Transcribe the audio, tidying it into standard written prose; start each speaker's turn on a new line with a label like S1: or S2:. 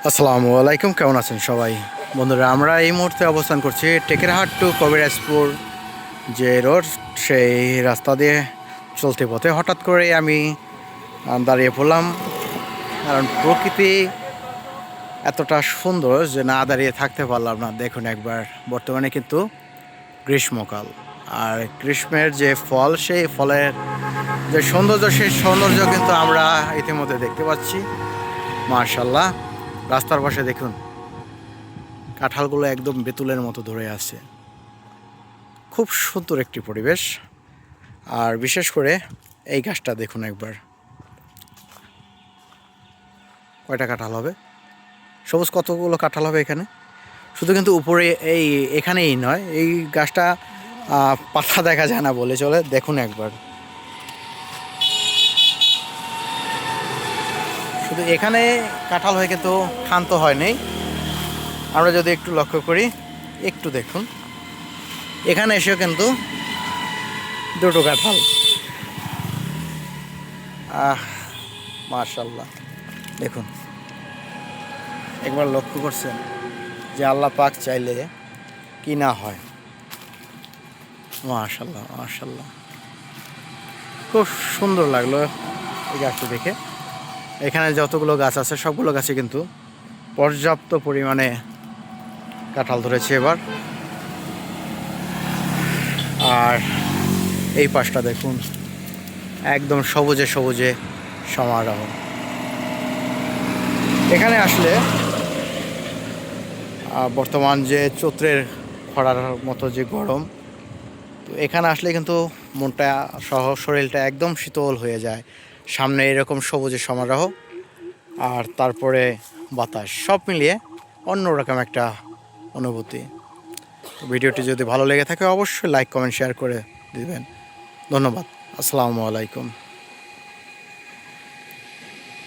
S1: আসসালামু আলাইকুম, কেমন আছেন সবাই বন্ধুরা? আমরা এই মুহূর্তে অবস্থান করছি টেকেরহাট টু কবিরাজপুর যে রোড, সেই রাস্তা দিয়ে চলতে পথে হঠাৎ করে আমি দাঁড়িয়ে পড়লাম। কারণ প্রকৃতি এতটা সুন্দর যে না দাঁড়িয়ে থাকতে পারলাম না। দেখুন একবার, বর্তমানে কিন্তু গ্রীষ্মকাল, আর গ্রীষ্মের যে ফল, সেই ফলের যে সৌন্দর্য, সেই সৌন্দর্য কিন্তু আমরা ইতিমধ্যে দেখতে পাচ্ছি। মাশাআল্লাহ, রাস্তার পাশে দেখুন কাঁঠালগুলো একদম বেতুলের মতো ধরে আছে। খুব সুন্দর একটি পরিবেশ। আর বিশেষ করে এই গাছটা দেখুন একবার, কয়টা কাঁঠাল হবে, সবুজ কতগুলো কাঁঠাল হবে এখানে। শুধু কিন্তু উপরে এখানেই নয়, এই গাছটা পাতা দেখা যায় না বলে চলে। দেখুন একবার, শুধু এখানে কাঁঠাল হয়ে কিন্তু ক্ষান্ত হয়নি। আমরা যদি একটু লক্ষ্য করি, একটু দেখুন, এখানে এসেও কিন্তু দুটো কাঁঠাল। মাশাআল্লাহ, দেখুন একবার লক্ষ্য করছেন যে আল্লাহ পাক চাইলে কি না হয়। মাশাআল্লাহ মাশাআল্লাহ, খুব সুন্দর লাগলো এই গাছটা দেখে। এখানে যতগুলো গাছ আছে সবগুলো গাছে কিন্তু পর্যাপ্ত পরিমাণে কাঁঠাল ধরেছে এবার। আর এই পাশটা দেখুন, একদম সবুজে সবুজে সমারোহ। এখানে আসলে বর্তমান যে চৈত্রের খরার মতো যে গরম, তো এখানে আসলে কিন্তু মনটা সহ শরীরটা একদম শীতল হয়ে যায়। সামনে এরকম সবুজের সমারোহ, আর তারপরে বাতাস, সব মিলিয়ে অন্যরকম একটা অনুভূতি। ভিডিওটি যদি ভালো লেগে থাকে অবশ্যই লাইক কমেন্ট শেয়ার করে দিবেন। ধন্যবাদ। আসসালামু আলাইকুম।